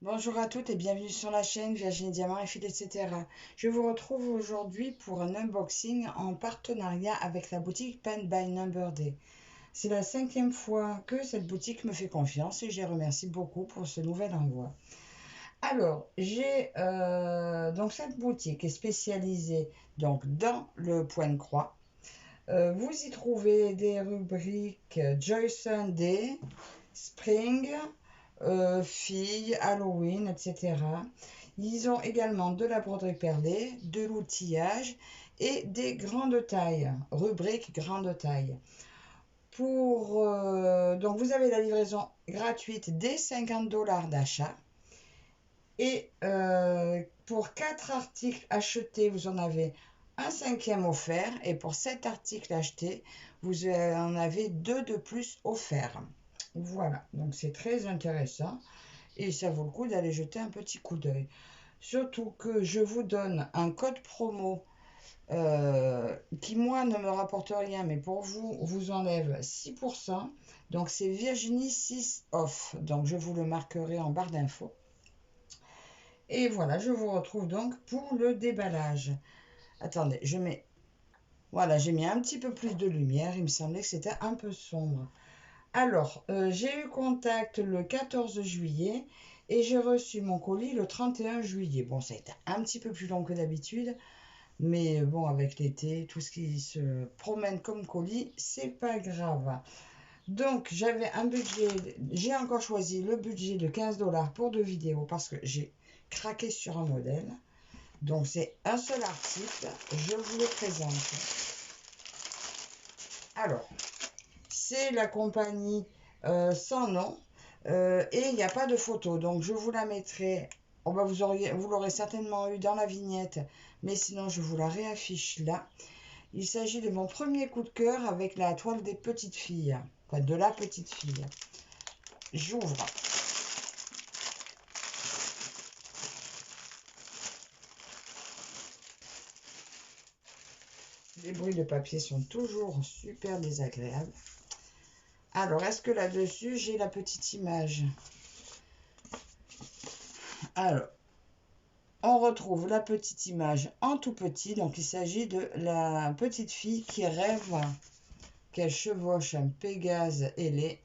Bonjour à toutes et bienvenue sur la chaîne Virginie Diamant et Fil, etc. Je vous retrouve aujourd'hui pour un unboxing en partenariat avec la boutique Pen by Number Day. C'est la 5e fois que cette boutique me fait confiance et je les remercie beaucoup pour ce nouvel envoi. Alors, donc cette boutique est spécialisée donc dans le point de croix. Vous y trouvez des rubriques Joy Sunday, Spring, filles, Halloween, etc. Ils ont également de la broderie perlée, de l'outillage et des grandes tailles, rubrique grande taille. Donc vous avez la livraison gratuite dès 50 $ d'achat. Et pour 4 articles achetés, vous en avez un 5e offert. Et pour 7 articles achetés, vous en avez 2 de plus offerts. Voilà, donc c'est très intéressant. Et ça vaut le coup d'aller jeter un petit coup d'œil. Surtout que je vous donne un code promo qui, moi, ne me rapporte rien, mais pour vous, vous enlève 6%. Donc, c'est Virginie 6 off. Donc, je vous le marquerai en barre d'infos. Et voilà, je vous retrouve donc pour le déballage. Attendez, voilà, j'ai mis un petit peu plus de lumière. Il me semblait que c'était un peu sombre. Alors, j'ai eu contact le 14 juillet et j'ai reçu mon colis le 31 juillet. Bon, ça a été un petit peu plus long que d'habitude, mais bon, avec l'été, tout ce qui se promène comme colis, c'est pas grave. Donc, j'avais un budget, j'ai encore choisi le budget de 15 $ pour 2 vidéos parce que j'ai craqué sur un modèle. Donc, c'est un seul article, je vous le présente. Alors, c'est la compagnie sans nom et il n'y a pas de photo. Donc, je vous la mettrai. Oh bah, vous l'aurez certainement eu dans la vignette, mais sinon, je vous la réaffiche là. Il s'agit de mon premier coup de cœur avec la toile des petites filles. Enfin, de la petite fille. J'ouvre. Les bruits de papier sont toujours super désagréables. Alors, est-ce que là-dessus, j'ai la petite image? Alors, on retrouve la petite image en tout petit. Donc, il s'agit de la petite fille qui rêve qu'elle chevauche un Pégase ailé.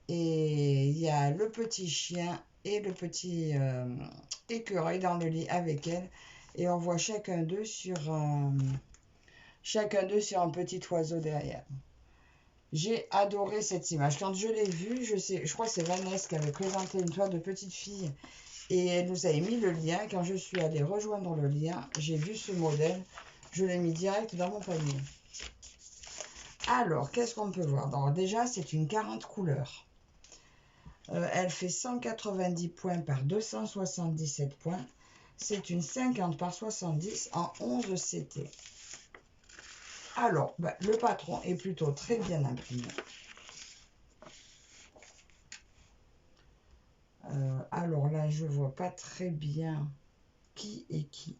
Et il y a le petit chien et le petit écureuil dans le lit avec elle. Et on voit chacun d'eux sur un petit oiseau derrière. J'ai adoré cette image. Quand je l'ai vue, je crois que c'est Vanessa qui avait présenté une toile de petite fille. Et elle nous avait mis le lien. Quand je suis allée rejoindre le lien, j'ai vu ce modèle. Je l'ai mis direct dans mon panier. Alors, qu'est-ce qu'on peut voir? Alors, déjà, c'est une 40 couleurs. Elle fait 190 points par 277 points. C'est une 50 par 70 en 11 CT. Alors, le patron est plutôt très bien imprimé. Alors là, je ne vois pas très bien qui est qui.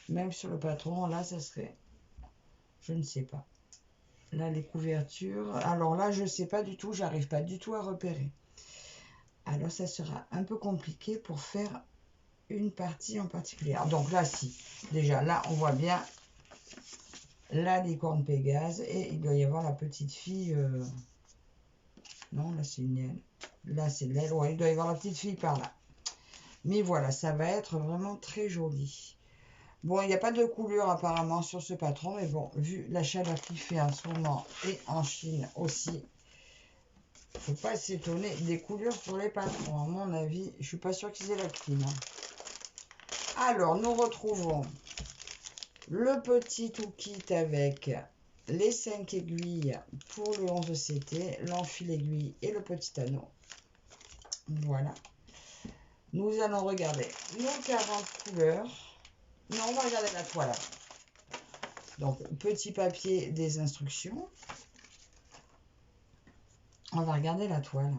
Même sur le patron, là, ça serait... Je ne sais pas. Là, les couvertures... Alors là, je ne sais pas du tout. J'arrive pas du tout à repérer. Alors, ça sera un peu compliqué pour faire une partie en particulier. Donc là, si. Déjà, là, on voit bien la licorne Pégase. Et il doit y avoir la petite fille... Non, là, c'est une aile. Là, c'est l'aile. Ouais, il doit y avoir la petite fille par là. Mais voilà, ça va être vraiment très joli. Bon, il n'y a pas de couleur apparemment sur ce patron, mais bon, vu la chaleur qu'il fait en ce moment et en Chine aussi, il ne faut pas s'étonner des couleurs sur les patrons. À mon avis, je ne suis pas sûre qu'ils aient la clim. Alors, nous retrouvons le petit tout kit avec les 5 aiguilles pour le 11 CT, l'enfil aiguille et le petit anneau. Voilà. Nous allons regarder nos 40 couleurs. Non, on va regarder la toile. Donc, petit papier des instructions. On va regarder la toile.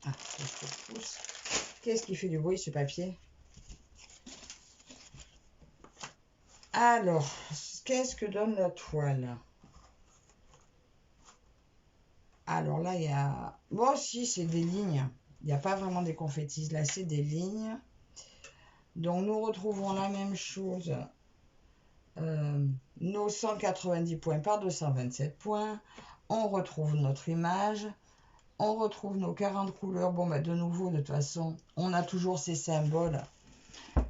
Ah, qu'est-ce qui fait du bruit, ce papier? Alors, qu'est-ce que donne la toile? Alors là, il y a... Bon, si, c'est des lignes. Il n'y a pas vraiment des confettis. Là, c'est des lignes. Donc, nous retrouvons la même chose. Nos 190 points par 227 points. On retrouve notre image. On retrouve nos 40 couleurs. Bon, bah, de nouveau, de toute façon, on a toujours ces symboles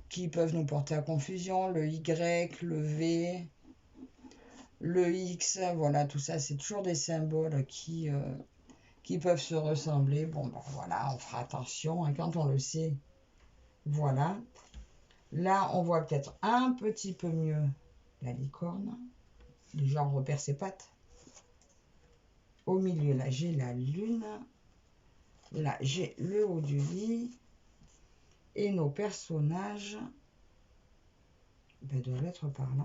qui peuvent nous porter à confusion. Le Y, le V, le X. Voilà, tout ça, c'est toujours des symboles qui peuvent se ressembler. Bon, ben voilà, on fera attention hein, quand on le sait. Voilà. Là, on voit peut-être un petit peu mieux la licorne. Déjà, on repère ses pattes. Au milieu, là, j'ai la lune. Là, j'ai le haut du lit. Et nos personnages ben, doivent être par là.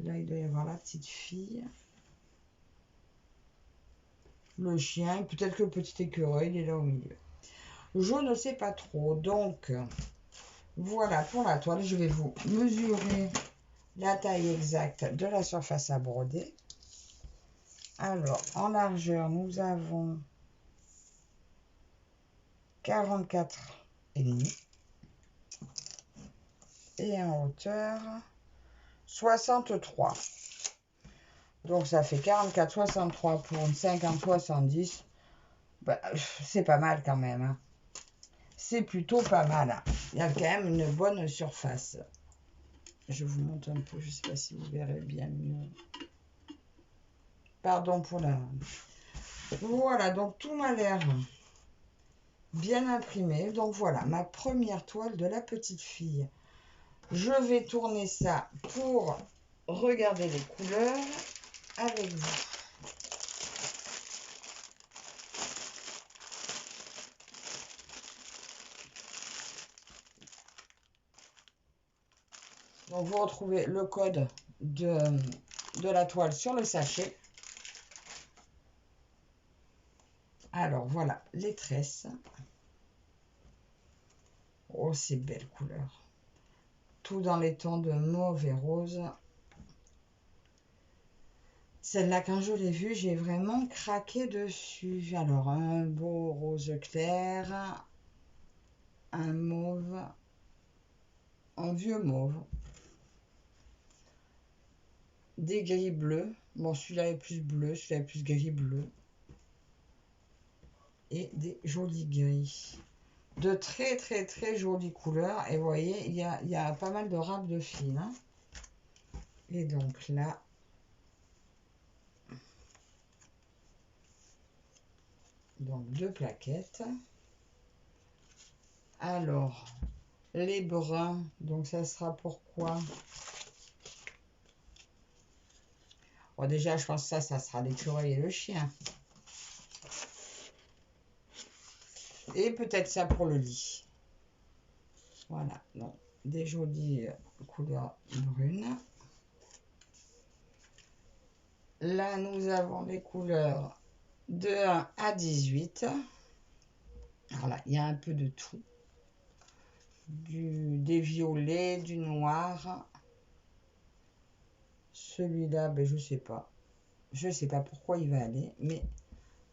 Là, il doit y avoir la petite fille. Le chien, peut-être que le petit écureuil, il est là au milieu. Je ne sais pas trop. Donc, voilà pour la toile. Je vais vous mesurer la taille exacte de la surface à broder. Alors, en largeur, nous avons 44,5. Et en hauteur, 63. Donc, ça fait 44,63 pour une 50,70. Bah, c'est pas mal quand même. Hein. C'est plutôt pas mal. Hein. Il y a quand même une bonne surface. Je vous montre un peu. Je ne sais pas si vous verrez bien mieux. Pardon pour la... Voilà, donc tout m'a l'air bien imprimé. Donc voilà, ma première toile de la petite fille. Je vais tourner ça pour regarder les couleurs avec vous. Donc vous retrouvez le code de la toile sur le sachet. Alors voilà les tresses. Oh, ces belles couleurs. Tout dans les tons de mauve et rose. Celle-là, quand je l'ai vue, j'ai vraiment craqué dessus. Alors, un beau rose clair, un mauve, un vieux mauve, des gris bleus. Bon, celui-là est plus bleu, celui-là est plus gris bleu. Et des jolis gris. De très, très, très jolies couleurs. Et vous voyez, il y a pas mal de râpes de fil. Hein. Et donc là... Donc, 2 plaquettes. Alors, les bruns, donc ça sera pourquoi? Bon, déjà, je pense que ça sera l'écureuil et le chien. Et peut-être ça pour le lit. Voilà, donc des jolies couleurs brunes. Là, nous avons les couleurs de 1 à 18. Alors là, il y a un peu de tout. Des violets, du noir. Celui-là, ben, je sais pas. Je sais pas pourquoi il va aller, mais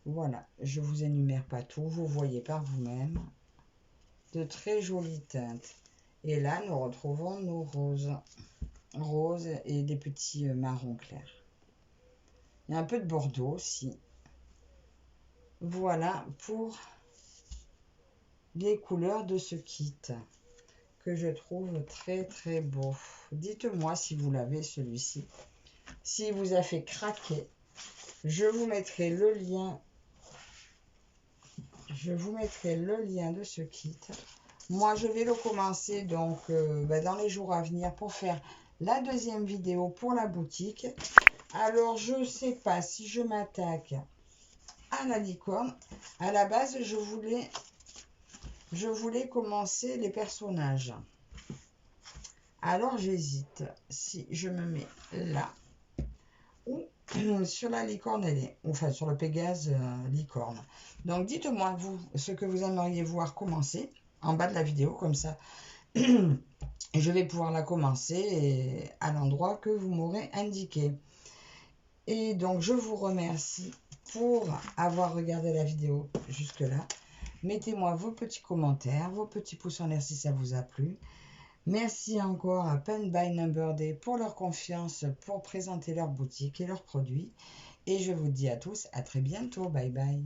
voilà, je vous énumère pas tout, vous voyez par vous-même. De très jolies teintes. Et là, nous retrouvons nos roses. Roses et des petits marrons clairs. Il y a un peu de bordeaux aussi. Voilà pour les couleurs de ce kit que je trouve très très beau. Dites-moi si vous l'avez celui-ci. S'il vous a fait craquer, je vous mettrai le lien. Je vous mettrai le lien de ce kit. Moi, je vais le commencer donc dans les jours à venir pour faire la deuxième vidéo pour la boutique. Alors, je ne sais pas si je m'attaque à la licorne. À la base, je voulais commencer les personnages. Alors, j'hésite si je me mets là ou sur la licorne, enfin sur le Pégase licorne. Donc, dites-moi, vous, ce que vous aimeriez voir commencer en bas de la vidéo, comme ça. Je vais pouvoir la commencer à l'endroit que vous m'aurez indiqué. Et donc, je vous remercie pour avoir regardé la vidéo jusque-là. Mettez-moi vos petits commentaires, vos petits pouces en l'air si ça vous a plu. Merci encore à Pen by Number Day pour leur confiance pour présenter leur boutique et leurs produits. Et je vous dis à tous à très bientôt. Bye bye.